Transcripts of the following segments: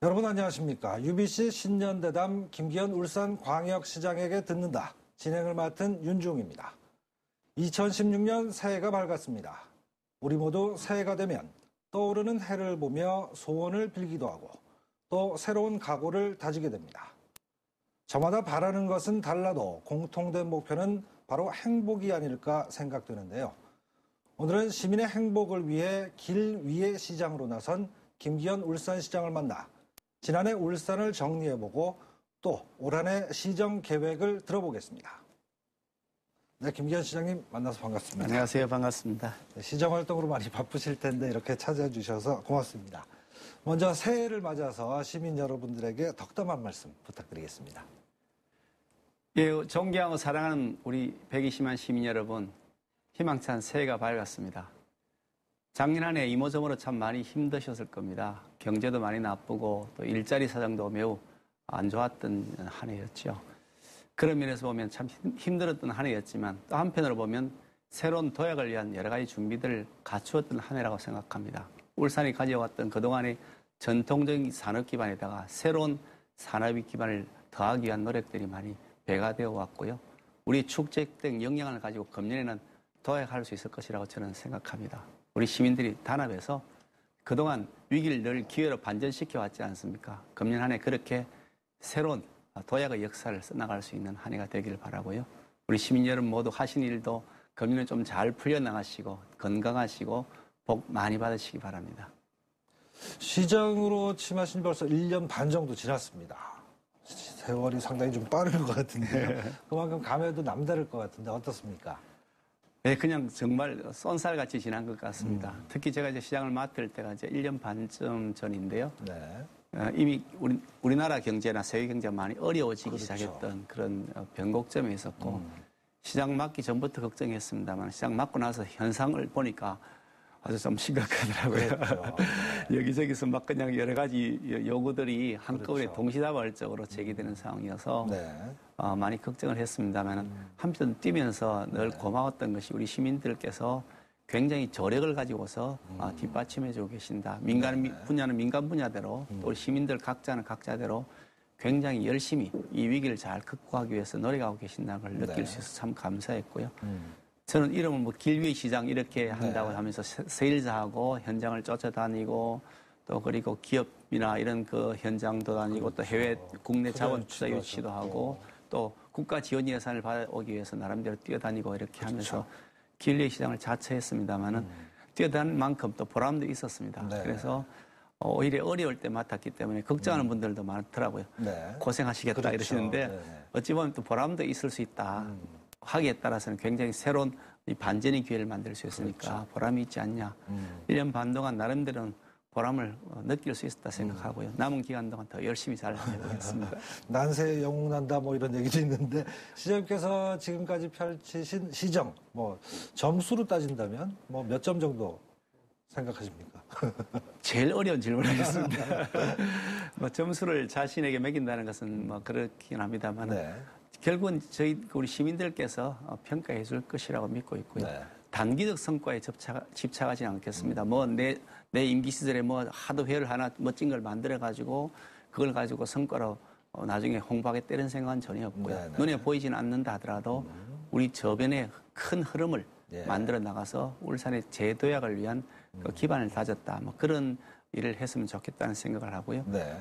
여러분 안녕하십니까. UBC 신년대담 김기현 울산광역시장에게 듣는다. 진행을 맡은 윤중입니다. 2016년 새해가 밝았습니다. 우리 모두 새해가 되면 떠오르는 해를 보며 소원을 빌기도 하고 또 새로운 각오를 다지게 됩니다. 저마다 바라는 것은 달라도 공통된 목표는 바로 행복이 아닐까 생각되는데요. 오늘은 시민의 행복을 위해 길 위의 시장으로 나선 김기현 울산시장을 만나 지난해 울산을 정리해보고 또 올 한해 시정 계획을 들어보겠습니다. 네, 김기현 시장님 만나서 반갑습니다. 안녕하세요. 반갑습니다. 네, 시정 활동으로 많이 바쁘실 텐데 이렇게 찾아주셔서 고맙습니다. 먼저 새해를 맞아서 시민 여러분들에게 덕담한 말씀 부탁드리겠습니다. 예, 존경하고 사랑하는 우리 120만 시민 여러분, 희망찬 새해가 밝았습니다. 작년 한 해 이모저모로 참 많이 힘드셨을 겁니다. 경제도 많이 나쁘고 또 일자리 사정도 매우 안 좋았던 한 해였죠. 그런 면에서 보면 참 힘들었던 한 해였지만 또 한편으로 보면 새로운 도약을 위한 여러 가지 준비들을 갖추었던 한 해라고 생각합니다. 울산이 가져왔던 그동안의 전통적인 산업 기반에다가 새로운 산업의 기반을 더하기 위한 노력들이 많이 배가 되어 왔고요. 우리 축적된 역량을 가지고 금년에는 도약할 수 있을 것이라고 저는 생각합니다. 우리 시민들이 단합해서 그동안 위기를 늘 기회로 반전시켜 왔지 않습니까? 금년 한 해 그렇게 새로운 도약의 역사를 써나갈 수 있는 한 해가 되기를 바라고요. 우리 시민 여러분 모두 하신 일도 금년에 좀 잘 풀려나가시고 건강하시고 복 많이 받으시기 바랍니다. 시장으로 취임하신 지 벌써 1년 반 정도 지났습니다. 세월이 상당히 좀 빠른 것 같은데요. 그만큼 감회도 남다를 것 같은데 어떻습니까? 네, 그냥 정말 쏜살같이 지난 것 같습니다. 특히 제가 이제 시장을 맡을 때가 이제 1년 반쯤 전인데요. 네. 이미 우리나라 경제나 세계 경제가 많이 어려워지기 그렇죠. 시작했던 그런 변곡점에 있었고, 시장 맡기 전부터 걱정했습니다만, 시장 맡고 나서 현상을 보니까 아주 좀 심각하더라고요. 그렇죠. 여기저기서 막 그냥 여러 가지 요구들이 한꺼번에 그렇죠. 동시다발적으로 제기되는 상황이어서 네. 많이 걱정을 했습니다만 한편 뛰면서 늘 고마웠던 것이 우리 시민들께서 굉장히 저력을 가지고서 뒷받침해주고 계신다. 민간 분야는 민간 분야대로 또 우리 시민들 각자는 각자대로 굉장히 열심히 이 위기를 잘 극복하기 위해서 노력하고 계신다는 걸 느낄 수 있어서 참 감사했고요. 저는 이름을 뭐 길 위의 시장 이렇게 한다고 하면서 세일사하고 현장을 쫓아다니고 또 그리고 기업이나 이런 그 현장도 다니고 또 해외 국내 자원 투자 유치도 하고 또 국가 지원 예산을 받아오기 위해서 나름대로 뛰어다니고 이렇게 하면서 길 위의 시장을 자처했습니다만은 뛰어다닌 만큼 또 보람도 있었습니다. 네. 그래서 오히려 어려울 때 맡았기 때문에 걱정하는 분들도 많더라고요. 네. 고생하시겠다 그렇죠. 이러시는데 네네. 어찌 보면 또 보람도 있을 수 있다. 하기에 따라서는 굉장히 새로운 이 반전의 기회를 만들 수 있으니까 그렇죠. 보람이 있지 않냐. 1년 반 동안 나름대로는 보람을 느낄 수 있었다 생각하고요. 남은 기간 동안 더 열심히 잘 해보겠습니다. 난세에 영웅 난다 뭐 이런 얘기도 있는데 시장님께서 지금까지 펼치신 시정 뭐 점수로 따진다면 뭐 몇 점 정도 생각하십니까? 제일 어려운 질문이었습니다. 뭐 점수를 자신에게 매긴다는 것은 뭐 그렇긴 합니다만 네. 결국은 우리 시민들께서 평가해 줄 것이라고 믿고 있고요. 네. 단기적 성과에 집착하지 않겠습니다. 뭐 내 임기 시절에 뭐 하도 회를 하나 멋진 걸 만들어 가지고 그걸 가지고 성과로 나중에 홍보하겠다 이런 생각은 전혀 없고요. 네, 네. 눈에 보이지는 않는다 하더라도 우리 저변의 큰 흐름을 예. 만들어 나가서 울산의 재도약을 위한 그 기반을 다졌다. 뭐 그런 일을 했으면 좋겠다는 생각을 하고요. 네.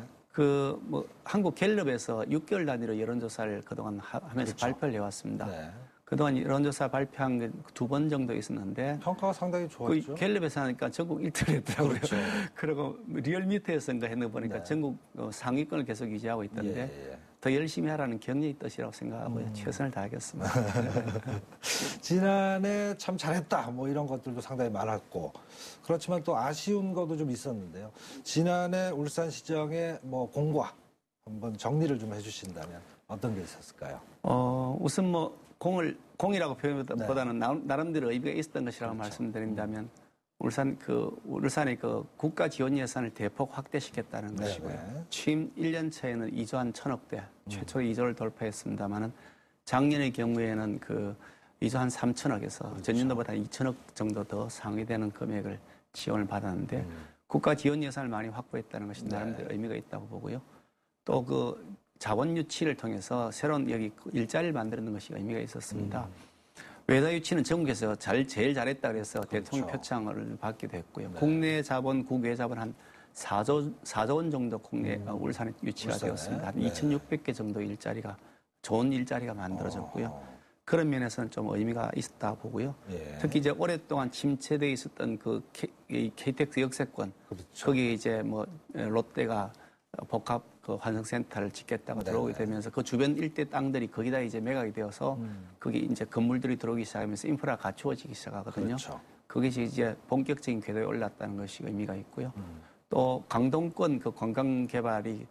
한국 갤럽에서 6개월 단위로 여론조사를 그동안 하면서 그렇죠. 발표를 해왔습니다. 네. 그동안 여론조사 발표한 게 2번 정도 있었는데 평가가 상당히 좋았죠. 그 갤럽에서 하니까 전국 1등을 했더라고요. 그렇죠. 그리고 리얼미터에서인가 했는 거 보니까 네. 전국 상위권을 계속 유지하고 있던데 예. 더 열심히 하라는 격려의 뜻이라고 생각하고요. 최선을 다하겠습니다. 지난해 참 잘했다 뭐 이런 것들도 상당히 많았고 그렇지만 또 아쉬운 것도 좀 있었는데요. 지난해 울산시정의 뭐 공과 한번 정리를 좀 해주신다면 어떤 게 있었을까요? 우선 뭐 공이라고 표현보다는 나름대로 의미가 있었던 것이라고 그렇죠. 말씀드린다면 울산의 그 국가 지원 예산을 대폭 확대시켰다는 것이고요. 취임 1년 차에는 2조 한 1,000억대, 최초 2조를 돌파했습니다만은 작년의 경우에는 그 2조 한 3천억에서 그렇죠. 전년도보다 2천억 정도 더 상회되는 금액을 지원을 받았는데 국가 지원 예산을 많이 확보했다는 것이 나름대로 의미가 있다고 보고요. 또 그 자원 유치를 통해서 새로운 여기 일자리를 만드는 것이 의미가 있었습니다. 외자 유치는 전국에서 제일 잘했다 그래서 대통령 표창을 받기도 했고요. 국내 자본, 국외 자본 한 4조 원 정도 국내 울산에 유치가 되었습니다. 한 2,600개 정도 일자리가 좋은 일자리가 만들어졌고요. 그런 면에서는 좀 의미가 있었다 보고요. 특히 이제 오랫동안 침체되어 있었던 그 KTX 역세권, 거기에 이제 뭐 롯데가 복합 그 환승센터를 짓겠다고 들어오게 되면서 그 주변 일대 땅들이 거기다 이제 매각이 되어서 거기 이제 건물들이 들어오기 시작하면서 인프라가 갖추어지기 시작하거든요. 그것이 이제 본격적인 궤도에 올랐다는 것이 의미가 있고요. 또 강동권 그 관광 개발이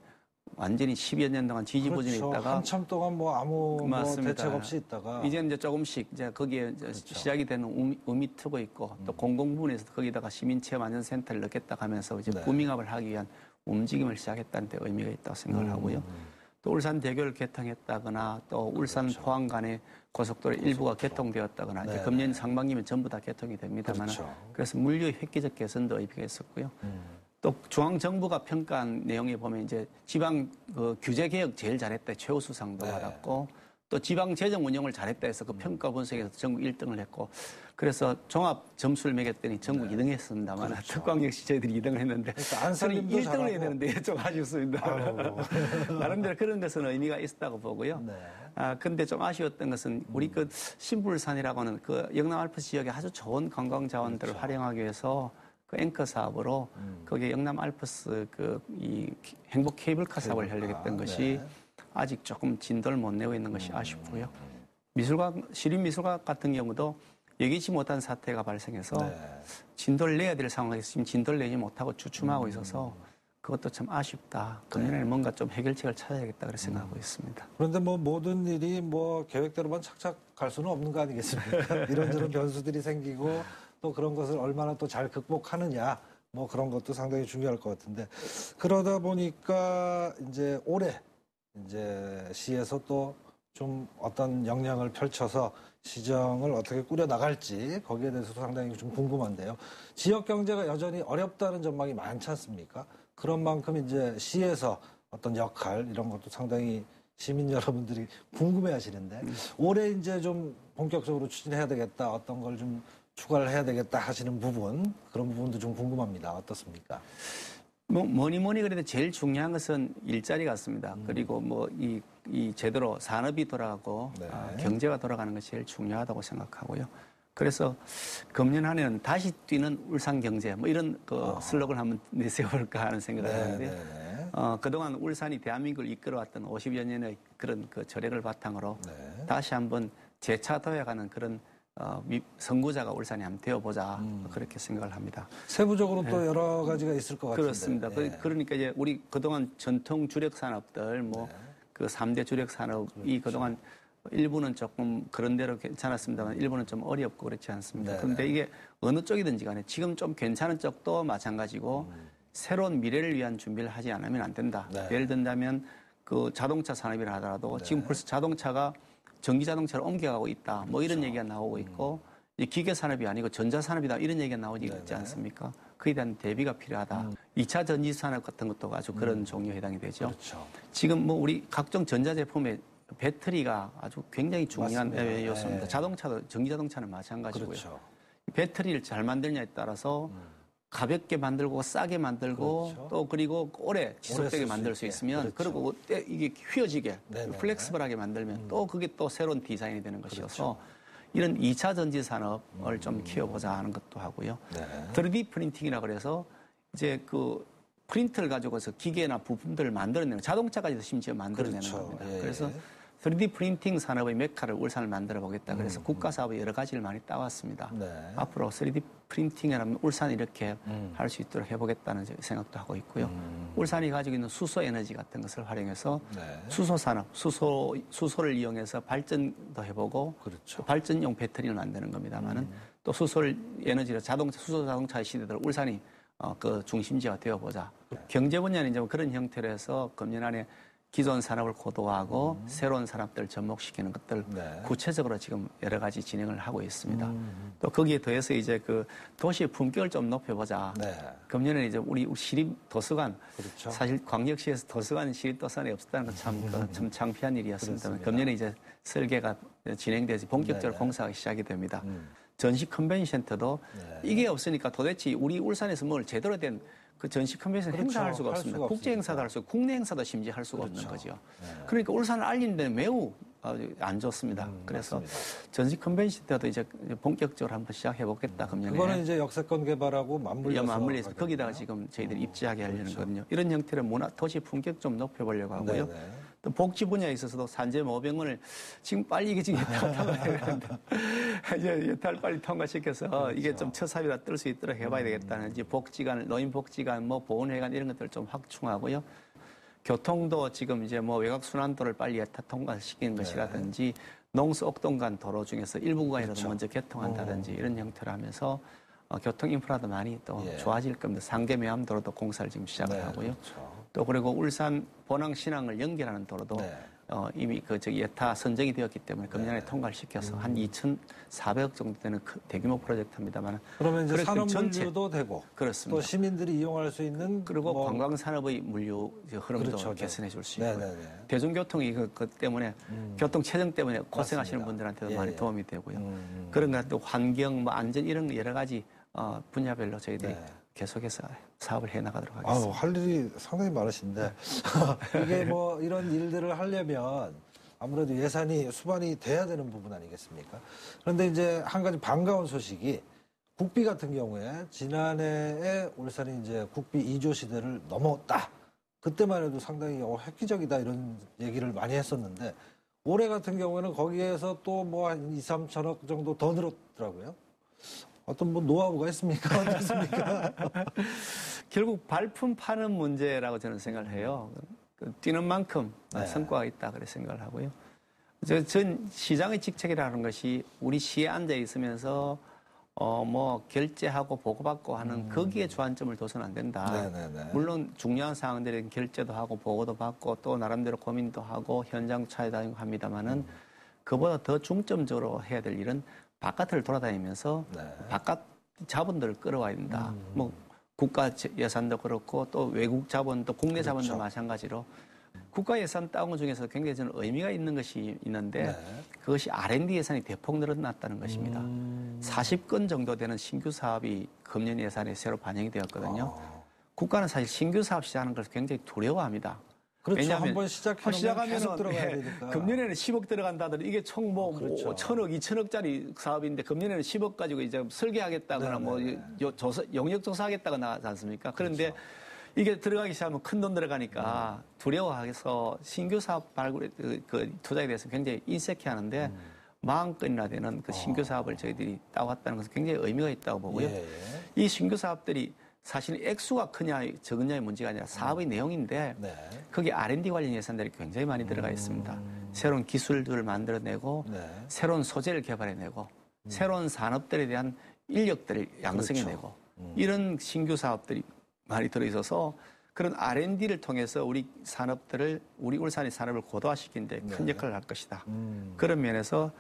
완전히 10여 년 동안 지지부진해 있다가 한참 동안 뭐 아무 뭐 대책 없이 있다가 이제 조금씩 이제 거기에 시작이 되는 의미 트고 있고 또 공공부문에서 거기다가 시민체험안전센터를 넣겠다 하면서 이제 부밍업을 하기 위한 움직임을 시작했다는 데 의미가 있다고 생각을 하고요. 또 울산대교를 개통했다거나 또 울산 포항 간의 고속도로 일부가 개통되었다거나 이제 금년 상반기면 전부 다 개통이 됩니다만 그래서 물류 획기적 개선도 의미가 있었고요. 또 중앙정부가 평가한 내용에 보면 이제 지방 그 규제 개혁 제일 잘했다 최우 수상도 받았고 또 지방 재정 운영을 잘했다 해서 그 평가 분석에서 전국 1등을 했고 그래서 종합 점수를 매겼더니 전국 2등 했습니다만 특광 역시 저희들이 2등을 했는데 그러니까 1등을 해야 되는데 좀 아쉽습니다. 나름대로 그런 것은 의미가 있었다고 보고요. 근데 좀 아쉬웠던 것은 우리 그 신불산이라고는 그 영남 알프스 지역에 아주 좋은 관광 자원들을 활용하기 위해서 그 앵커 사업으로 거기에 영남 알프스 그 이 행복 케이블카 사업을 하려고 했던 것이 아직 조금 진도를 못 내고 있는 것이 아쉽고요. 미술관, 시립미술관 같은 경우도 예기치 못한 사태가 발생해서 진도를 내야 될 상황에서 지금 진도를 내지 못하고 주춤하고 있어서 그것도 참 아쉽다. 금년에 뭔가 좀 해결책을 찾아야겠다 그렇게 생각하고 있습니다. 그런데 뭐 모든 일이 뭐 계획대로만 착착 갈 수는 없는 거 아니겠습니까? 이런저런 변수들이 생기고 또 그런 것을 얼마나 또 잘 극복하느냐 뭐 그런 것도 상당히 중요할 것 같은데 그러다 보니까 이제 올해 이제 시에서 또 좀 어떤 역량을 펼쳐서 시정을 어떻게 꾸려 나갈지 거기에 대해서도 상당히 좀 궁금한데요. 지역 경제가 여전히 어렵다는 전망이 많지 않습니까? 그런 만큼 이제 시에서 어떤 역할 이런 것도 상당히 시민 여러분들이 궁금해 하시는데 올해 이제 좀 본격적으로 추진해야 되겠다. 어떤 걸 좀 추가를 해야 되겠다 하시는 부분 그런 부분도 좀 궁금합니다. 어떻습니까? 뭐 뭐니 그래도 제일 중요한 것은 일자리 같습니다. 그리고 뭐 이 제대로 산업이 돌아가고 경제가 돌아가는 것이 제일 중요하다고 생각하고요. 그래서 금년 한 해는 다시 뛰는 울산 경제 뭐 이런 그 슬로건을 한번 내세워볼까 하는 생각을 하는데 그동안 울산이 대한민국을 이끌어왔던 50여 년의 그런 그 저력을 바탕으로 다시 한번 재차도약하는 그런 선구자가 울산이 한번 되어보자 그렇게 생각을 합니다. 세부적으로 또 여러 가지가 있을 것 같은데. 그렇습니다. 그러니까 이제 우리 그동안 전통 주력 산업들 뭐 그 3대 주력 산업이 그동안 일부는 조금 그런 대로 괜찮았습니다만 일부는 좀 어렵고 그렇지 않습니다. 그런데 이게 어느 쪽이든지 간에 지금 좀 괜찮은 쪽도 마찬가지고 새로운 미래를 위한 준비를 하지 않으면 안 된다. 예를 든다면 그 자동차 산업이라 하더라도 지금 벌써 자동차가 전기 자동차로 옮겨가고 있다. 뭐 이런 얘기가 나오고 있고 이 기계 산업이 아니고 전자 산업이다. 이런 얘기가 나오지 있지 않습니까? 그에 대한 대비가 필요하다. 2차 전지 산업 같은 것도 아주 그런 종류에 해당이 되죠. 지금 뭐 우리 각종 전자 제품에 배터리가 아주 굉장히 중요한 요소입니다. 자동차도 전기 자동차는 마찬가지고요. 배터리를 잘 만들냐에 따라서 가볍게 만들고 싸게 만들고 또 그리고 오래 지속되게 만들 수 있으면 그리고 이게 휘어지게 플렉스블하게 만들면 또 그게 또 새로운 디자인이 되는 것이어서 이런 2차 전지 산업을 좀 키워보자 하는 것도 하고요. 3D 프린팅이라고 그래서 이제 그 프린트를 가지고서 기계나 부품들을 만들어내는 자동차까지도 심지어 만들어내는 겁니다. 그래서 3D 프린팅 산업의 메카를 울산을 만들어 보겠다. 그래서 국가 사업에 여러 가지를 많이 따왔습니다. 앞으로 3D 프린팅이라면 울산이 이렇게 할 수 있도록 해보겠다는 생각도 하고 있고요. 울산이 가지고 있는 수소 에너지 같은 것을 활용해서 수소 산업, 수소를 이용해서 발전도 해보고 또 발전용 배터리를 만드는 겁니다만은 또 수소를 에너지로 수소 자동차 시대들 울산이 그 중심지가 되어보자. 경제 분야는 이제 그런 형태로 해서 금년 안에 기존 산업을 고도화하고 새로운 산업들을 접목시키는 것들 네. 구체적으로 지금 여러 가지 진행을 하고 있습니다. 또 거기에 더해서 이제 그 도시의 품격을 좀 높여보자. 네. 금년에 이제 우리 시립 도서관 그렇죠. 사실 광역시에서 도서관 시립 도서관이 없었다는 건 참 창피한 일이었습니다. 그렇습니다. 금년에 이제 설계가 진행돼서 본격적으로 네네. 공사가 시작이 됩니다. 전시 컨벤션 센터도 네. 이게 없으니까 도대체 우리 울산에서 뭘 제대로 된 그 전시 컨벤션 그렇죠. 행사할 수가 할 없습니다. 수가 국제 행사도 할 수 없고 국내 행사도 심지어 할 수가 그렇죠. 없는 거죠. 네. 그러니까 울산을 알리는 데는 매우 안 좋습니다. 그래서 맞습니다. 전시 컨벤션 때도 이제 본격적으로 한번 시작해 보겠다 금년에. 그거는 이제 역세권 개발하고 맞물려서 맞물려서 가거든요. 거기다가 지금 저희들이 입지하게 하려는 그렇죠. 거거든요. 이런 형태의 문화 도시 품격 좀 높여보려고 하고요. 네네. 또 복지 분야에 있어서도 산재모병원을 지금 빨리 이게 지금 예탈 통과해야 되는데 이제 예탈 빨리 통과시켜서 그렇죠. 이게 좀 처사비가 뜰 수 있도록 해봐야 되겠다는 이제 복지관, 노인복지관, 뭐 보건회관 이런 것들 좀 확충하고요. 교통도 지금 이제 뭐 외곽순환도를 빨리 예타 통과시키는 것이라든지 농수 옥동간 도로 중에서 일부 구간이라도 그렇죠. 먼저 개통한다든지 이런 형태로 하면서 교통 인프라도 많이 또 예. 좋아질 겁니다. 상계매암도로도 공사를 지금 시작을 네, 하고요. 그렇죠. 또 그리고 울산 본항 신항을 연결하는 도로도 네. 이미 예타 선정이 되었기 때문에 금년에 통과를 시켜서 한 2,400억 정도 되는 대규모 프로젝트입니다만 그러면 이제 그래서 산업물류도 되고 그렇습니다. 또 시민들이 이용할 수 있는 그리고 뭐 관광산업의 물류 흐름도 그렇죠. 개선해 줄 수 있고 네네네. 대중교통이 그 때문에 교통 체증 때문에 고생하시는 맞습니다. 분들한테도 예, 많이 예. 도움이 되고요. 그런 것 또 환경, 뭐 안전 이런 여러 가지 분야별로 저희들이 네. 계속해서 사업을 해 나가도록 아유, 하겠습니다. 할 일이 상당히 많으신데 이게 뭐 이런 일들을 하려면 아무래도 예산이 수반이 돼야 되는 부분 아니겠습니까? 그런데 이제 한 가지 반가운 소식이 국비 같은 경우에 지난해에 울산이 이제 국비 2조 시대를 넘었다. 그때만 해도 상당히 획기적이다 이런 얘기를 많이 했었는데 올해 같은 경우에는 거기에서 또 뭐 한 2, 3천억 정도 더 늘었더라고요. 어떤 뭐 노하우가 있습니까? 어떻습니까? 결국 발품 파는 문제라고 저는 생각을 해요. 뛰는 만큼 네. 성과가 있다 그래 생각을 하고요. 전 시장의 직책이라는 것이 우리 시에 앉아 있으면서 뭐 결제하고 보고받고 하는 거기에 주안점을 둬서는 안 된다. 네네네. 물론 중요한 사항들은 결제도 하고 보고도 받고 또 나름대로 고민도 하고 현장 찾아다니고 합니다만은 그보다 더 중점적으로 해야 될 일은 바깥을 돌아다니면서 네. 바깥 자본들을 끌어와야 된다. 뭐 국가 예산도 그렇고 또 외국 자본 또 국내 자본도 그렇죠. 마찬가지로 국가 예산 따온 것 중에서 굉장히 저는 의미가 있는 것이 있는데 네. 그것이 R&D 예산이 대폭 늘어났다는 것입니다. 40건 정도 되는 신규 사업이 금년 예산에 새로 반영이 되었거든요. 국가는 사실 신규 사업 시작하는 것을 굉장히 두려워합니다. 그렇죠. 왜냐하면 한번 시작하면 계속 들어가야 예, 되니까. 금년에는 10억 들어간다더니 이게 총 뭐 그렇죠. 1,000억, 2,000억짜리 사업인데 금년에는 10억 가지고 이제 설계하겠다거나 뭐 영역 조사하겠다거나 하지 않습니까? 그런데 그렇죠. 이게 들어가기 시작하면 큰 돈 들어가니까 두려워해서 신규 사업 발굴 그 투자에 대해서 굉장히 인색해하는데 마음껏이나 되는 그 신규 사업을 저희들이 따왔다는 것은 굉장히 의미가 있다고 보고요. 예, 예. 이 신규 사업들이 사실 액수가 크냐 적느냐의 문제가 아니라 사업의 내용인데 네. 거기에 R&D 관련 예산들이 굉장히 많이 들어가 있습니다. 새로운 기술들을 만들어내고 네. 새로운 소재를 개발해내고 새로운 산업들에 대한 인력들을 양성해내고 이런 신규 사업들이 많이 들어있어서 그런 R&D를 통해서 우리 산업들을 우리 울산의 산업을 고도화시키는 데 큰 역할을 할 것이다. 그런 면에서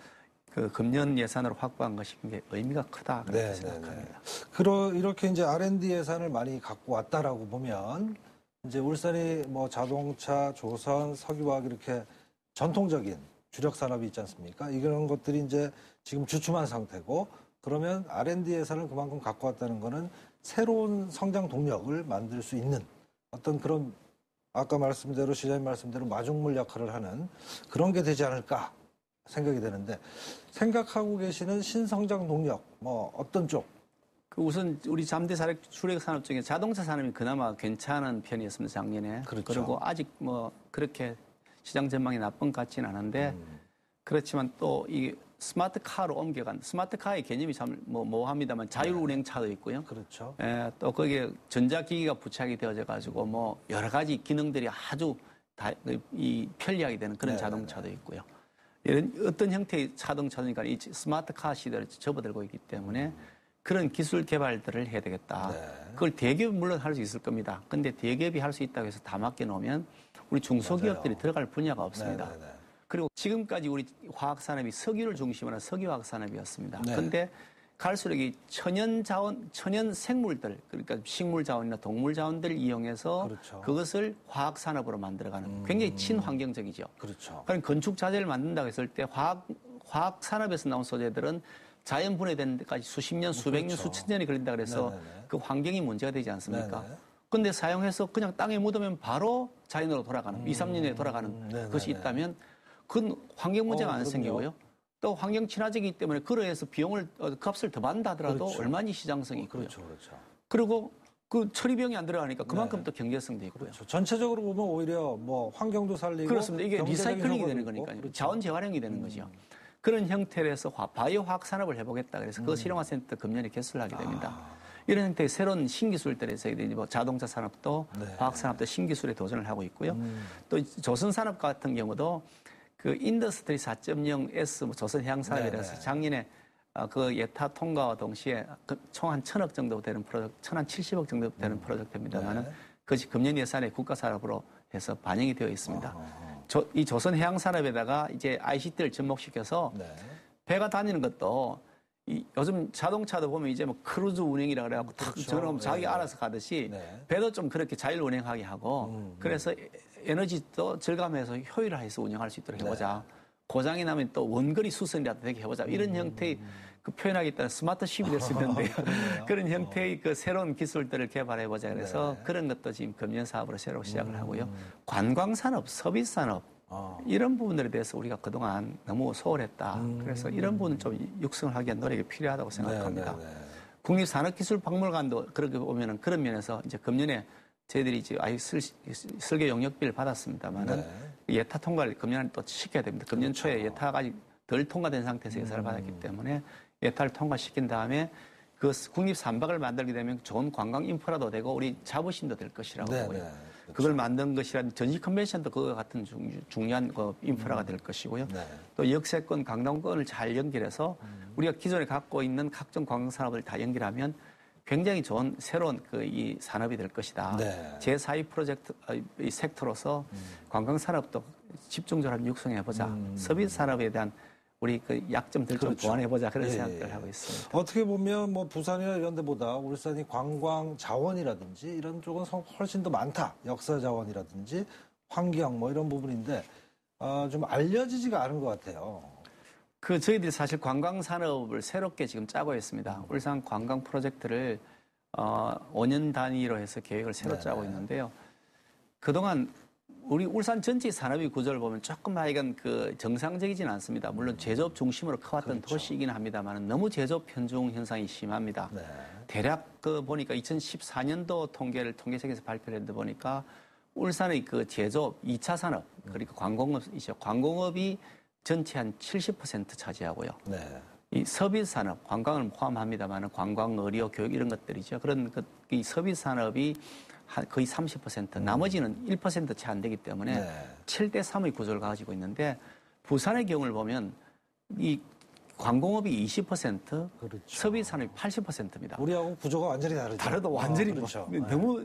그 금년 예산으로 확보한 것이 굉장히 의미가 크다 그렇게 생각합니다. 이렇게 이제 R&D 예산을 많이 갖고 왔다라고 보면 이제 울산이 뭐 자동차, 조선, 석유화학 이렇게 전통적인 주력 산업이 있지 않습니까? 이런 것들이 이제 지금 주춤한 상태고 그러면 R&D 예산을 그만큼 갖고 왔다는 거는 새로운 성장 동력을 만들 수 있는 어떤 그런 아까 말씀대로 시장님 말씀대로 마중물 역할을 하는 그런 게 되지 않을까 생각이 되는데 생각하고 계시는 신성장 동력 뭐 어떤 쪽? 그 우선 우리 잠대 주력 산업 중에 자동차 산업이 그나마 괜찮은 편이었습니다 작년에. 그렇죠. 그리고 아직 뭐 그렇게 시장 전망이 나쁜 것 같지는 않은데 그렇지만 또 이 스마트카로 옮겨간 스마트카의 개념이 참 모호합니다만 자율운행차도 있고요. 그렇죠. 예, 또 거기에 전자기기가 부착이 되어져 가지고 뭐 여러 가지 기능들이 아주 편리하게 되는 그런 자동차도 있고요. 이런 어떤 형태의 자동차니까 이 스마트카 시대를 접어들고 있기 때문에 그런 기술 개발들을 해야 되겠다. 네. 그걸 대기업이 물론 할 수 있을 겁니다. 근데 대기업이 할 수 있다고 해서 다 맡겨놓으면 우리 중소기업들이 맞아요. 들어갈 분야가 없습니다. 네, 네, 네. 그리고 지금까지 우리 화학산업이 석유를 중심으로 한 석유화학산업이었습니다. 네. 그런데 갈수록 이 천연 자원, 천연 생물들, 그러니까 식물 자원이나 동물 자원들을 이용해서 그렇죠. 그것을 화학 산업으로 만들어가는 굉장히 친환경적이죠. 그렇죠. 그럼 건축 자재를 만든다고 했을 때 화학 산업에서 나온 소재들은 자연 분해되는 데까지 수십 년, 수백 년, 그렇죠. 수천 년이 걸린다 그래서 네네네. 그 환경이 문제가 되지 않습니까? 네네. 근데 사용해서 그냥 땅에 묻으면 바로 자연으로 돌아가는, 2, 3년에 돌아가는 네네네. 것이 있다면 그건 환경 문제가 안 그럼요. 생기고요. 또 환경 친화적이기 때문에 그러해서 비용을 값을 더 받는다 하더라도 그렇죠. 얼마나 시장성이 있고요. 그렇죠, 그렇죠. 그리고 그 처리비용이 안 들어가니까 그만큼 네. 또 경제성도 있고요. 그렇죠. 전체적으로 보면 오히려 뭐 환경도 살리고 그렇습니다. 이게 경제적인 리사이클링이 효과도 되는 있고. 거니까요. 그렇죠. 자원 재활용이 되는 거죠. 그런 형태로 해서 바이오 화학 산업을 해보겠다. 그래서 그 실용화센터 금년에 개설을 하게 됩니다. 이런 형태의 새로운 신기술들에서 뭐 자동차 산업도 네. 화학 산업도 신기술에 도전을 하고 있고요. 또 조선 산업 같은 경우도 그 인더스트리 4.0S 뭐 조선 해양 산업이라서 네네. 작년에 그 예타 통과와 동시에 총 한 1,000억 정도 되는 프로젝트, 1,070억 정도 되는 프로젝트입니다만은 네. 그것이 금년 예산에 국가 산업으로 해서 반영이 되어 있습니다. 어허. 이 조선 해양 산업에다가 이제 ICT를 접목시켜서 네. 배가 다니는 것도 요즘 자동차도 보면 이제 뭐 크루즈 운행이라 그래갖고 탁 그렇죠. 전화하면 자기 네. 알아서 가듯이 네. 배도 좀 그렇게 자율 운행하게 하고 그래서 에너지도 절감해서 효율화해서 운영할 수 있도록 해보자. 고장이 나면 또 원거리 수선이라도 되게 해보자. 이런 형태의 그 표현하겠다는 스마트십이 될 수 있는데요. 그런 형태의 그 새로운 기술들을 개발해보자. 그래서 네. 그런 것도 지금 금년 사업으로 새로 시작을 하고요. 관광산업, 서비스산업 어. 이런 부분들에 대해서 우리가 그동안 너무 소홀했다. 그래서 이런 부분을 좀 육성을 하기 위한 노력이 필요하다고 생각합니다. 네, 네, 네. 국립산업기술박물관도 그렇게 보면은 그런 면에서 이제 금년에 저희들이 이제 설계 용역비를 받았습니다만은 예타 통과를 금년에 또 시켜야 됩니다. 금년 그렇죠. 초에 예타가 아직 덜 통과된 상태에서 예산을 받았기 때문에 예타를 통과시킨 다음에 그 국립산박을 만들게 되면 좋은 관광 인프라도 되고 우리 자부심도 될 것이라고 네, 보고요. 네. 그렇죠. 그걸 만든 것이란 전시 컨벤션도 그와 같은 중요한 그 인프라가 될 것이고요. 네. 또 역세권, 강동권을 잘 연결해서 우리가 기존에 갖고 있는 각종 관광 산업을 다 연결하면 굉장히 좋은 새로운 그 이 산업이 될 것이다. 네. 제4위 프로젝트 이 섹터로서 관광 산업도 집중적으로 한번 육성해 보자. 서비스 산업에 대한 우리 그 약점들 좀 그렇죠. 보완해 보자 그런 예, 생각들을 예. 하고 있습니다. 어떻게 보면 뭐 부산이나 이런 데보다 울산이 관광 자원이라든지 이런 쪽은 훨씬 더 많다. 역사 자원이라든지 환경 뭐 이런 부분인데 좀 알려지지가 않은 것 같아요. 그 저희들이 사실 관광 산업을 새롭게 지금 짜고 있습니다. 울산 관광 프로젝트를 5년 단위로 해서 계획을 새로 네네. 짜고 있는데요. 그동안 우리 울산 전체 산업의 구조를 보면 조금 하여간 그 정상적이지는 않습니다. 물론 제조업 중심으로 커왔던 그렇죠. 도시이긴 합니다만 너무 제조업 편중 현상이 심합니다. 네. 대략 그 보니까 2014년도 통계를 통계청에서 발표를 했는데 보니까 울산의 그 제조업 2차 산업 그리고 관공업이죠. 관공업이 전체 한 70% 차지하고요. 네. 이 서비스 산업, 관광을 포함합니다만 관광, 의료, 교육 이런 것들이죠. 그런 이 서비스 산업이 거의 30%, 나머지는 1% 채 안 되기 때문에 네. 7대 3의 구조를 가지고 있는데 부산의 경우를 보면 이 관공업이 20%, 그렇죠. 서비스 산업이 80%입니다. 우리하고 구조가 완전히 다르죠. 다르도 완전히 그렇죠. 너무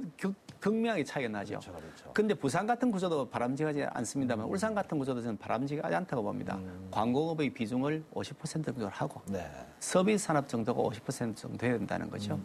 극명하게 차이가 나죠. 그렇죠, 그렇죠. 근데 부산 같은 구조도 바람직하지 않습니다만 울산 같은 구조도 저는 바람직하지 않다고 봅니다. 관공업의 비중을 50% 정도를 하고 네. 서비스 산업 정도가 50% 정도 돼야 된다는 거죠.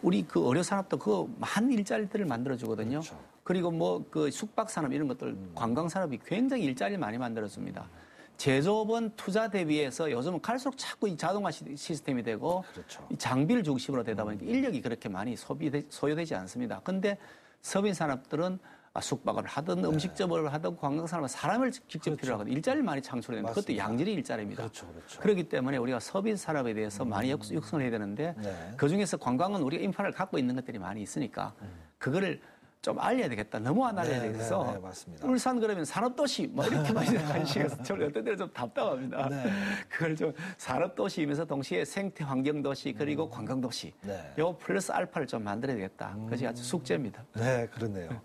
우리 그 의료 산업도 그 많은 일자리들을 만들어 주거든요. 그렇죠. 그리고 뭐 그 숙박 산업 이런 것들 관광 산업이 굉장히 일자리를 많이 만들어 줍니다. 제조업은 투자 대비해서 요즘은 갈수록 자꾸 이 자동화 시스템이 되고 그렇죠. 이 장비를 중심으로 되다 보니까 인력이 그렇게 많이 소요되지 않습니다. 근데 서비스 산업들은 숙박을 하든 음식점을 하든 관광산업은 사람을 직접 그렇죠. 필요로 하거든요. 일자리를 많이 창출해내는 그것도 맞습니다. 양질의 일자리입니다. 그렇죠, 그렇죠. 그렇기 때문에 우리가 서비스 산업에 대해서 많이 육성을 해야 되는데 네. 그중에서 관광은 우리가 인프라를 갖고 있는 것들이 많이 있으니까 그거를 좀 알려야 되겠다. 너무 안 알려야 네, 되겠어. 네, 네, 맞습니다. 울산 그러면 산업도시 뭐 이렇게만 생각하시면서 저는 어떤 때는 좀 답답합니다. 네. 그걸 좀 산업도시이면서 동시에 생태환경도시 그리고 관광도시 네. 요 플러스 알파를 좀 만들어야 되겠다. 그것이 아주 숙제입니다. 네, 그렇네요.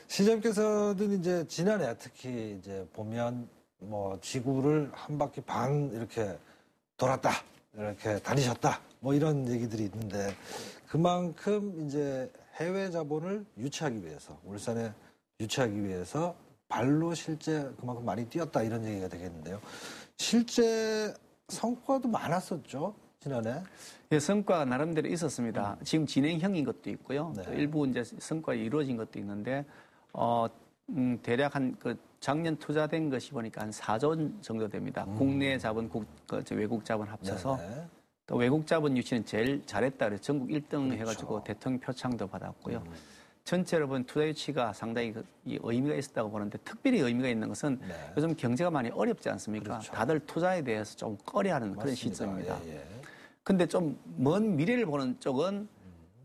시장님께서는 이제 지난해 특히 이제 보면 뭐 지구를 한 바퀴 반 이렇게 돌았다, 이렇게 다니셨다, 뭐 이런 얘기들이 있는데 그만큼 이제 해외 자본을 유치하기 위해서 울산에 유치하기 위해서 발로 실제 그만큼 많이 뛰었다 이런 얘기가 되겠는데요. 실제 성과도 많았었죠 지난해. 예, 성과가 나름대로 있었습니다. 지금 진행형인 것도 있고요. 네. 또 일부 이제 성과가 이루어진 것도 있는데 대략 한 그 작년 투자된 것이 보니까 한 4조 원 정도 됩니다. 국내 자본, 외국 자본 합쳐서. 네네. 또 외국 자본 유치는 제일 잘했다 그래서 전국 1등 해가지고 대통령 표창도 받았고요. 전체로 본 투자 유치가 상당히 이 의미가 있었다고 보는데 특별히 의미가 있는 것은 네. 요즘 경제가 많이 어렵지 않습니까? 그렇죠. 다들 투자에 대해서 좀 꺼려하는 그런 맞습니다. 시점입니다. 예, 예. 근데 좀 먼 미래를 보는 쪽은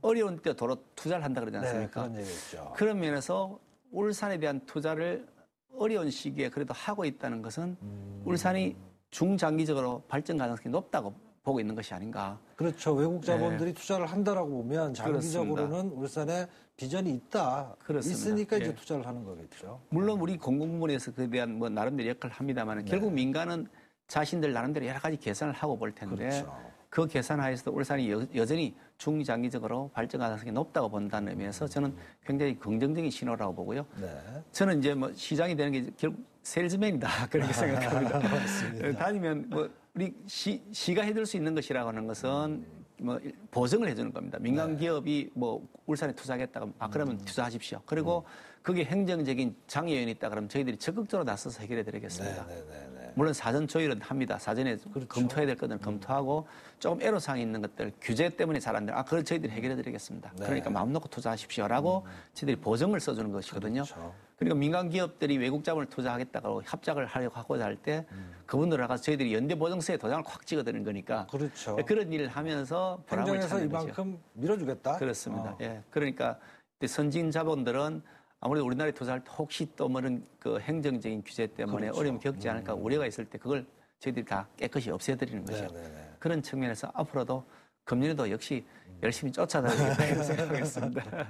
어려운 때 도로 투자를 한다 그러지 네, 않습니까? 그런 얘기 있죠. 그런 면에서 울산에 대한 투자를 어려운 시기에 그래도 하고 있다는 것은 울산이 중장기적으로 발전 가능성이 높다고 보고 있는 것이 아닌가. 그렇죠. 외국 자본들이 투자를 한다라고 보면 장기적으로는 그렇습니다. 울산에 비전이 있다. 그렇습니다. 있으니까 이제 예. 투자를 하는 거겠죠. 물론 우리 공공부문에서 그에 대한 뭐 나름대로 역할을 합니다만 결국 민간은 자신들 나름대로 여러 가지 계산을 하고 볼 텐데 그렇죠. 그 계산하에서도 울산이 여전히 중장기적으로 발전 가능성이 높다고 본다는 의미에서 저는 굉장히 긍정적인 신호라고 보고요. 네. 저는 이제 뭐 시장이 되는 게 결국 세일즈맨이다 그렇게 생각합니다. 맞습니다. 다니면 뭐 우리 시가 해줄 수 있는 것이라고 하는 것은 뭐 보증을 해주는 겁니다. 민간 기업이 뭐 울산에 투자하겠다고 그러면 투자하십시오. 그리고 그게 행정적인 장애연이 있다 그러면 저희들이 적극적으로 나서서 해결해 드리겠습니다. 네, 네, 네, 네. 물론 사전 조율은 합니다. 사전에 그렇죠. 검토해야 될 것들은 검토하고 조금 애로사항이 있는 것들 규제 때문에 잘 안 돼요. 그걸 저희들이 해결해 드리겠습니다. 네. 그러니까 마음 놓고 투자하십시오라고 저희들이 보증을 써주는 것이거든요. 그렇죠. 그러니까 민간 기업들이 외국 자본을 투자하겠다고 합작을 하려고 하고자 할 때 그분들을 가서 저희들이 연대 보증서에 도장을 콱 찍어드리는 거니까 그렇죠. 그런 일을 하면서 보람을 행정에서 찾는 거죠. 이만큼 밀어주겠다. 그렇습니다. 예. 그러니까 선진 자본들은 아무래도 우리나라에 투자할 때 혹시 또 뭐는 그 행정적인 규제 때문에 그렇죠. 어려움을 겪지 않을까 우려가 있을 때 그걸 저희들이 다 깨끗이 없애드리는 네, 거죠. 네, 네. 그런 측면에서 앞으로도 금년에도 역시 열심히 쫓아다니겠다 이런 생각하겠습니다.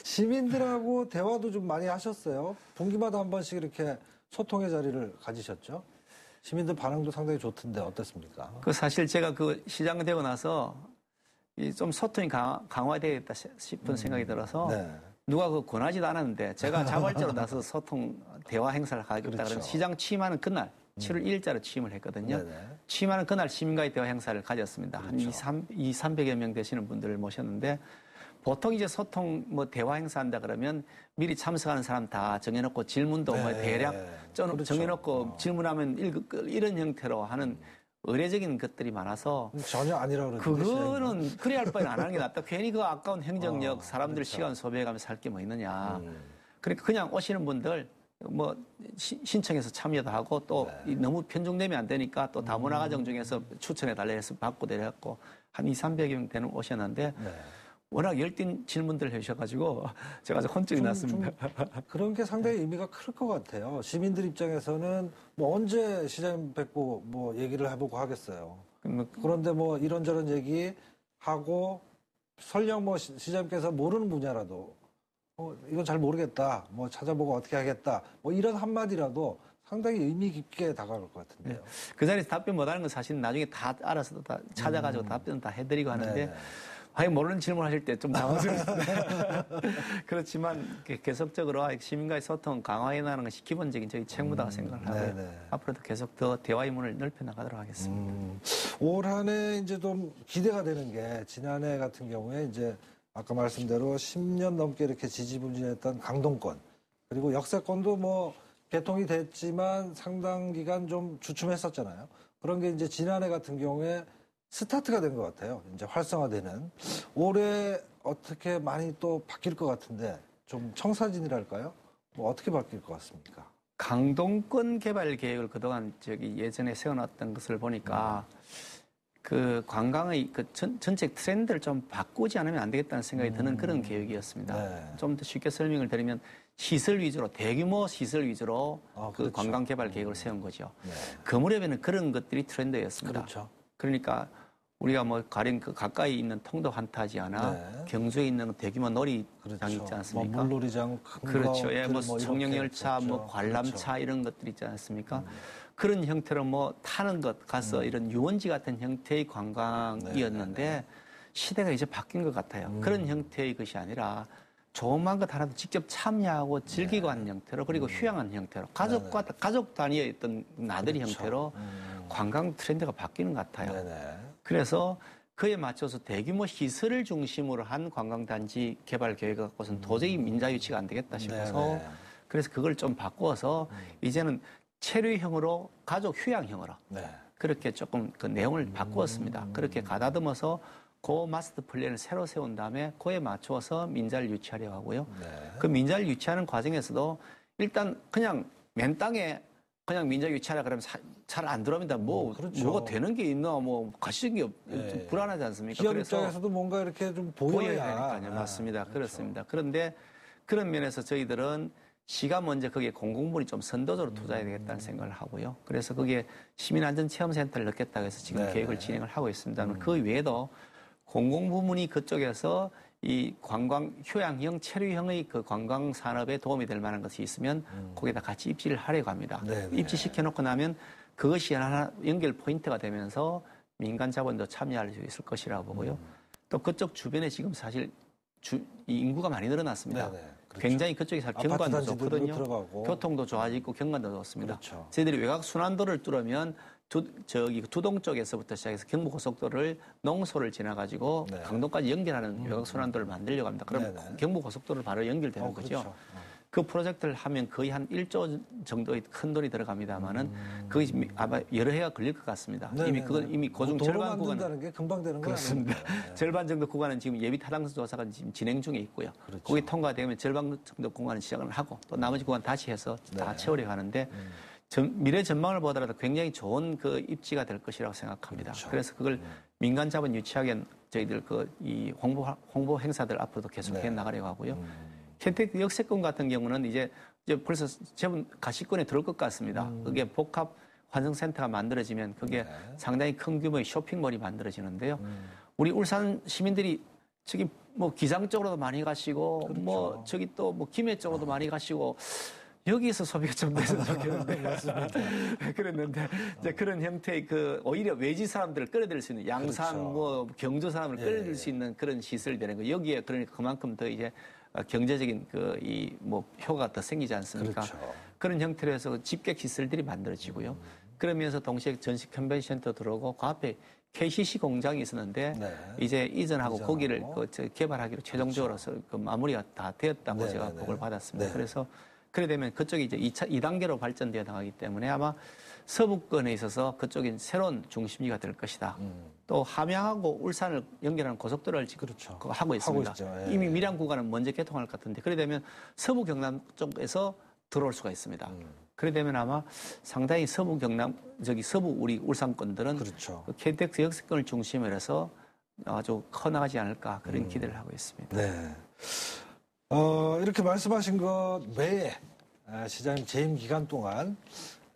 시민들하고 대화도 좀 많이 하셨어요. 분기마다 한 번씩 이렇게 소통의 자리를 가지셨죠. 시민들 반응도 상당히 좋던데 어떻습니까? 그 사실 제가 그 시장 되고 나서 이 좀 소통이 강화되겠다 싶은 생각이 들어서 네. 누가 그 권하지도 않았는데 제가 자발적으로 나서 소통 대화 행사를 가겠다 그렇죠. 그러면 시장 취임하는 그날 7월 1일자로 취임을 했거든요. 네네. 취임하는 그날 시민과의 대화 행사를 가졌습니다. 그렇죠. 한 300여 명 되시는 분들을 모셨는데 보통 이제 소통 뭐 대화 행사한다 그러면 미리 참석하는 사람 다 정해놓고 질문도 뭐 네. 대략 그렇죠. 정해놓고 질문하면 이런 형태로 하는 의례적인 것들이 많아서 전혀 아니라 그러는데. 그거는 그래야 할 바에는 안 하는 게 낫다. 괜히 그 아까운 행정력 사람들 그렇죠. 시간 소비해가면서 살 게 뭐 있느냐. 그러니까 그냥 오시는 분들 뭐 신청해서 참여도 하고 또 너무 편중되면 안 되니까 또 다문화 가정 중에서 추천해 달래 해서 받고 내려갔고 한 200~300여 명 되는 오셨는데 네. 워낙 열띤 질문들을 해주셔가지고 제가 아주 혼쭐이 났습니다. 그런 게 상당히 의미가 클 것 같아요. 시민들 입장에서는 뭐 언제 시장 뵙고 뭐 얘기를 해보고 하겠어요. 그런데 뭐 이런저런 얘기하고 설령 뭐 시장님께서 모르는 분야라도 이건 잘 모르겠다. 뭐 찾아보고 어떻게 하겠다. 뭐 이런 한마디라도 상당히 의미 깊게 다가갈 것 같은데요. 그 자리에서 답변 못하는 건 사실 나중에 다 알아서 다 찾아가지고 답변 다 해드리고 하는데 네네. 아예 모르는 질문 하실 때 좀 당황스럽습니다. 그렇지만 계속적으로 시민과의 소통 강화해 나가는 것이 기본적인 저희 책무다고 생각을 하고요. 네네. 앞으로도 계속 더 대화의 문을 넓혀 나가도록 하겠습니다. 올 한 해 이제 좀 기대가 되는 게 지난해 같은 경우에 이제 아까 말씀대로 10년 넘게 이렇게 지지부진했던 강동권 그리고 역세권도 뭐 개통이 됐지만 상당 기간 좀 주춤했었잖아요. 그런 게 이제 지난해 같은 경우에 스타트가 된 것 같아요. 이제 활성화되는. 올해 어떻게 많이 또 바뀔 것 같은데 좀 청사진이랄까요? 뭐 어떻게 바뀔 것 같습니까? 강동권 개발 계획을 그동안 예전에 세워놨던 것을 보니까 그 관광의 그 전체 트렌드를 좀 바꾸지 않으면 안 되겠다는 생각이 드는 그런 계획이었습니다. 네. 좀 더 쉽게 설명을 드리면 시설 위주로 대규모 시설 위주로 그 그렇죠. 관광 개발 계획을 세운 거죠. 네. 그 무렵에는 그런 것들이 트렌드였습니다. 그렇죠. 그러니까 우리가 뭐 가령 그 가까이 있는 통도 환타지아나 네. 경주에 있는 대규모 놀이장이 그렇죠. 있지 않습니까? 뭐 물놀이장, 그렇죠. 예, 뭐 뭐 청룡열차, 이렇게 뭐 있었죠. 관람차 그렇죠. 이런 것들 있지 않습니까? 그런 형태로 뭐 타는 것 가서 이런 유원지 같은 형태의 관광이었는데 시대가 이제 바뀐 것 같아요. 그런 형태의 것이 아니라 조그만 것 하나도 직접 참여하고 즐기고 하는 형태로 그리고 휴양하는 형태로 가족 단위의 어떤 나들이 그렇죠. 형태로 관광 트렌드가 바뀌는 것 같아요. 네네. 그래서 그에 맞춰서 대규모 시설을 중심으로 한 관광단지 개발 계획을 갖고서는 도저히 민자 유치가 안 되겠다 싶어서 네네. 그래서 그걸 좀 바꾸어서 이제는 체류형으로 가족 휴양형으로 네. 그렇게 조금 그 내용을 바꾸었습니다. 그렇게 가다듬어서 그 마스터 플랜을 새로 세운 다음에 그에 맞추어서 민자를 유치하려고 하고요. 네. 그 민자를 유치하는 과정에서도 일단 그냥 맨 땅에 그냥 민자 유치하라 그러면 잘 안 들어옵니다. 그렇죠. 뭐가 되는 게 있나, 뭐 가시적인 게 네. 좀 불안하지 않습니까? 기업 입장에서도 뭔가 이렇게 좀 보여야 되니까요. 맞습니다. 그렇죠. 그렇습니다. 그런데 그런 면에서 저희들은 시가 먼저 거기에 공공분이 좀 선도적으로 투자해야 되겠다는 생각을 하고요. 그래서 거기에 시민안전체험센터를 넣겠다고 해서 지금 네네. 계획을 진행을 하고 있습니다. 그 외에도 공공부문이 그쪽에서 이 관광 휴양형, 체류형의 그 관광 산업에 도움이 될 만한 것이 있으면 거기다 같이 입지를 하려고 합니다. 네네. 입지시켜 놓고 나면 그것이 하나 연결 포인트가 되면서 민간 자본도 참여할 수 있을 것이라고 보고요. 또 그쪽 주변에 지금 사실 이 인구가 많이 늘어났습니다. 네네. 그렇죠. 굉장히 그쪽이 경관도 단지들도 좋거든요. 들어가고. 교통도 좋아지고 경관도 좋습니다. 그렇죠. 저희들이 외곽 순환도를 뚫으면 두동 쪽에서부터 시작해서 경부고속도로를 농소를 지나가지고 네. 강동까지 연결하는 외곽 순환도를 만들려고 합니다. 그럼 네네. 경부고속도로 바로 연결되는 거죠. 그렇죠. 그 프로젝트를 하면 거의 한 1조 정도의 큰 돈이 들어갑니다만은 그것이 아마 여러 해가 걸릴 것 같습니다. 네네네. 이미 고중 도로 절반 구간 만든다는 게 금방 되는 건 그렇습니다. 아닙니다. 네. 절반 정도 구간은 지금 예비 타당성 조사가 지금 진행 중에 있고요. 그렇죠. 거기 통과되면 절반 정도 구간은 시작을 하고 또 나머지 구간 다시 해서 다 네. 채우려 하는데 미래 전망을 보더라도 굉장히 좋은 그 입지가 될 것이라고 생각합니다. 그렇죠. 그래서 그걸 민간 자본 유치하게 저희들 이 홍보 행사들 앞으로도 계속해 네. 나가려고 하고요. 켄텍 역세권 같은 경우는 이제 벌써 제법 가시권에 들어올 것 같습니다. 그게 복합 환승센터가 만들어지면 그게 네. 상당히 큰 규모의 쇼핑몰이 만들어지는데요. 우리 울산 시민들이 저기 뭐 기장 쪽으로도 많이 가시고 그렇죠. 뭐 저기 또 뭐 김해 쪽으로도 많이 가시고 여기에서 소비가 좀 됐으면 좋겠는데 맞습니다. 그랬는데 이제 그런 형태의 그 오히려 외지 사람들을 끌어들일 수 있는 양산 그렇죠. 뭐 경주 사람을 끌어들일 수 있는 그런 시설이 되는 거 여기에 그러니까 그만큼 더 이제 경제적인 그 이 뭐 효과가 더 생기지 않습니까? 그렇죠. 그런 형태로 해서 집객 시설들이 만들어지고요. 그러면서 동시에 전시 컨벤션센터 들어오고 그 앞에 KCC 공장이 있었는데 네. 이제 이전하고 이전하고. 거기를 개발하기로 최종적으로 그 마무리가 다 되었다고 네, 제가 네, 보고를 네. 받았습니다. 네. 그래서 그래 되면 그쪽이 이제 2단계로 발전되어 나가기 때문에 아마 서부권에 있어서 그쪽이 새로운 중심지가 될 것이다. 또 함양하고 울산을 연결하는 고속도로를 지금 그렇죠. 하고 있습니다. 있죠. 예. 이미 밀양 구간은 먼저 개통할 것 같은데 그래 되면 서부 경남 쪽에서 들어올 수가 있습니다. 그래 되면 아마 상당히 서부 경남 서부 우리 울산권들은 그렇죠. 그 KTX 역세권을 중심으로 해서 아주 커나가지 않을까 그런 기대를 하고 있습니다. 네. 이렇게 말씀하신 것 외에 시장님 재임 기간 동안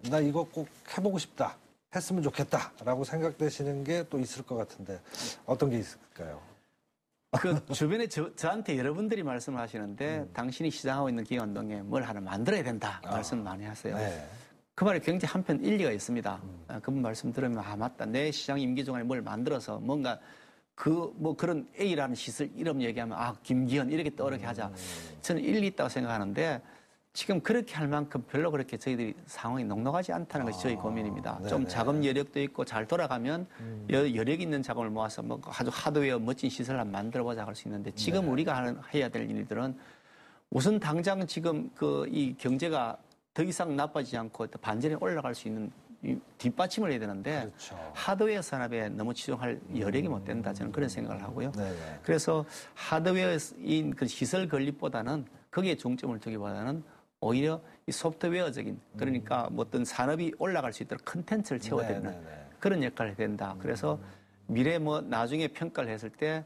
나 이거 꼭 해보고 싶다, 했으면 좋겠다라고 생각되시는 게 또 있을 것 같은데 어떤 게 있을까요? 그 주변에 저한테 여러분들이 말씀을 하시는데 당신이 시장하고 있는 기간 동안에 뭘 하나 만들어야 된다 말씀 많이 하세요. 네. 그 말에 굉장히 한편 일리가 있습니다. 그분 말씀 들으면 맞다. 내 시장 임기 중에 뭘 만들어서 뭔가 그런 A라는 시설 이름 얘기하면 김기현 이렇게 떠오르게 하자. 저는 일리 있다고 생각하는데 지금 그렇게 할 만큼 별로 그렇게 저희들이 상황이 넉넉하지 않다는 것이 저희 고민입니다. 네네. 좀 자금 여력도 있고 잘 돌아가면 여력 있는 자금을 모아서 뭐 아주 하드웨어 멋진 시설을 한번 만들어보자 할 수 있는데 지금 우리가 해야 될 일들은 우선 당장 지금 이 경제가 더 이상 나빠지지 않고 반전에 올라갈 수 있는 뒷받침을 해야 되는데 그렇죠. 하드웨어 산업에 너무 치중할 여력이 못 된다 저는 그런 생각을 하고요. 네네. 그래서 하드웨어인 그 시설 건립보다는 거기에 중점을 두기보다는 오히려 이 소프트웨어적인 그러니까 뭐 어떤 산업이 올라갈 수 있도록 컨텐츠를 채워드리는 네네네. 그런 역할을 해야 된다. 그래서 미래 뭐 나중에 평가를 했을 때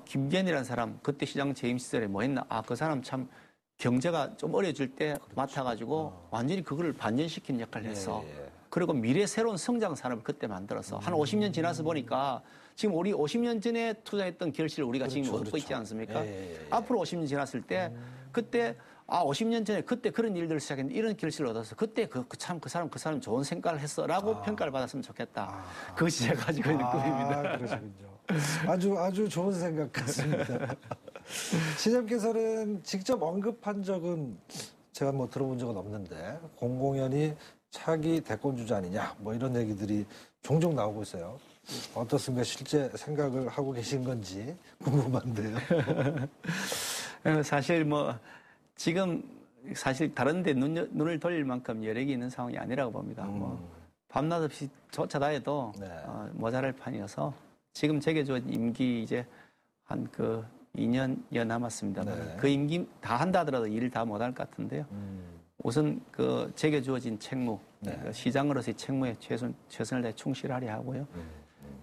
김기현이라는 사람 그때 시장 재임 시절에 뭐 했나 그 사람 참 경제가 좀 어려질 때 맡아가지고 완전히 그거를 반전시킨 역할을 했어. 예. 그리고 미래 새로운 성장 산업을 그때 만들어서 한 50년 지나서 보니까 지금 우리 50년 전에 투자했던 결실을 우리가 지금 그렇죠, 얻고 그렇죠. 있지 않습니까? 예. 앞으로 50년 지났을 때 그때 50년 전에 그때 그런 일들을 시작했는데 이런 결실을 얻어서 그때 그 사람 좋은 생각을 했어라고 평가를 받았으면 좋겠다. 그것이 제가 가지고 있는 꿈입니다. 그러시군요. 아주 좋은 생각 같습니다. 시장님께서는 직접 언급한 적은 제가 뭐 들어본 적은 없는데 공공연히 차기 대권 주자 아니냐 뭐 이런 얘기들이 종종 나오고 있어요. 어떻습니까? 실제 생각을 하고 계신 건지 궁금한데요. 사실 뭐 지금 사실 다른 데 눈을 돌릴 만큼 여력이 있는 상황이 아니라고 봅니다. 뭐 밤낮 없이 쫓아다녀도 네. 모자랄 판이어서 지금 제게 주어진 임기 이제 한 2년여 남았습니다. 네. 그 임기 다 한다 하더라도 일을 다 못할 것 같은데요. 우선 제게 주어진 책무, 네. 시장으로서의 책무에 최선을 다해 충실하려 하고요.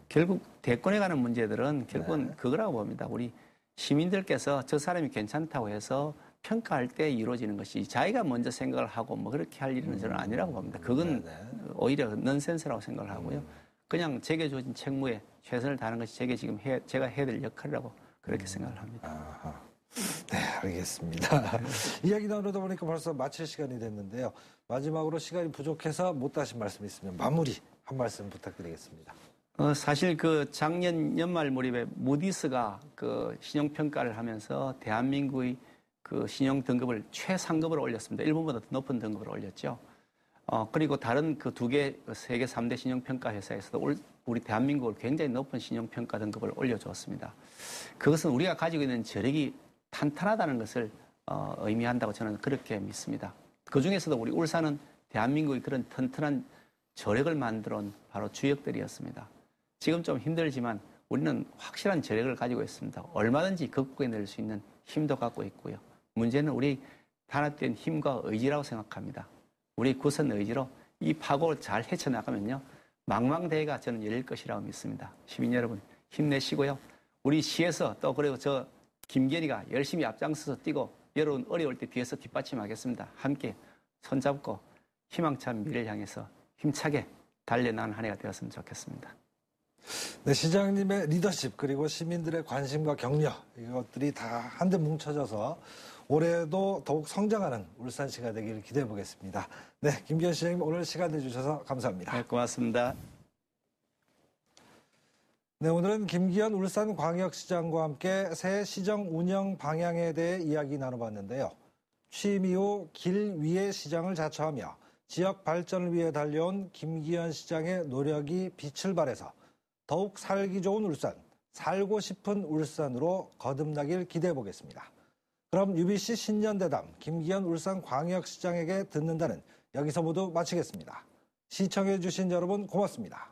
결국 대권에 가는 문제들은 결국은 그거라고 봅니다. 우리 시민들께서 저 사람이 괜찮다고 해서 평가할 때 이루어지는 것이 자기가 먼저 생각을 하고 뭐 그렇게 할 일은 저는 아니라고 봅니다. 그건 오히려 넌센스라고 생각을 하고요. 그냥 제게 주어진 책무에 최선을 다하는 것이 제가 해야 될 역할이라고 그렇게 생각을 합니다. 아하. 네, 알겠습니다. 이야기 나누다 보니까 벌써 마칠 시간이 됐는데요. 마지막으로 시간이 부족해서 못 하신 말씀 있으면 마무리 한 말씀 부탁드리겠습니다. 사실 작년 연말 무렵에 무디스가 신용평가를 하면서 대한민국의 신용 등급을 최상급으로 올렸습니다. 일본보다 더 높은 등급을 올렸죠. 그리고 다른 두 개 세계 3대 신용평가 회사에서도 우리 대한민국을 굉장히 높은 신용평가 등급을 올려주었습니다. 그것은 우리가 가지고 있는 저력이 탄탄하다는 것을 의미한다고 저는 그렇게 믿습니다. 그중에서도 우리 울산은 대한민국의 그런 튼튼한 저력을 만들어 온 바로 주역들이었습니다. 지금 좀 힘들지만 우리는 확실한 저력을 가지고 있습니다. 얼마든지 극복해낼 수 있는 힘도 갖고 있고요. 문제는 우리 단합된 힘과 의지라고 생각합니다. 우리 굳은 의지로 이 파고를 잘 헤쳐나가면요. 망망대해가 저는 열릴 것이라고 믿습니다. 시민 여러분 힘내시고요. 우리 시에서 또 그리고 저 김계리가 열심히 앞장서서 뛰고 여러분 어려울 때 뒤에서 뒷받침하겠습니다. 함께 손잡고 희망찬 미래를 향해서 힘차게 달려나가는 한 해가 되었으면 좋겠습니다. 네, 시장님의 리더십 그리고 시민들의 관심과 격려 이것들이 다 한데 뭉쳐져서 올해도 더욱 성장하는 울산시가 되기를 기대해 보겠습니다. 네, 김기현 시장님 오늘 시간 내주셔서 감사합니다. 네, 고맙습니다. 네, 오늘은 김기현 울산광역시장과 함께 새 시정 운영 방향에 대해 이야기 나눠봤는데요. 취임 이후 길 위의 시장을 자처하며 지역 발전을 위해 달려온 김기현 시장의 노력이 빛을 발해서 더욱 살기 좋은 울산, 살고 싶은 울산으로 거듭나길 기대해 보겠습니다. 그럼 UBC 신년대담 김기현 울산광역시장에게 듣는다는 여기서 모두 마치겠습니다. 시청해 주신 여러분 고맙습니다.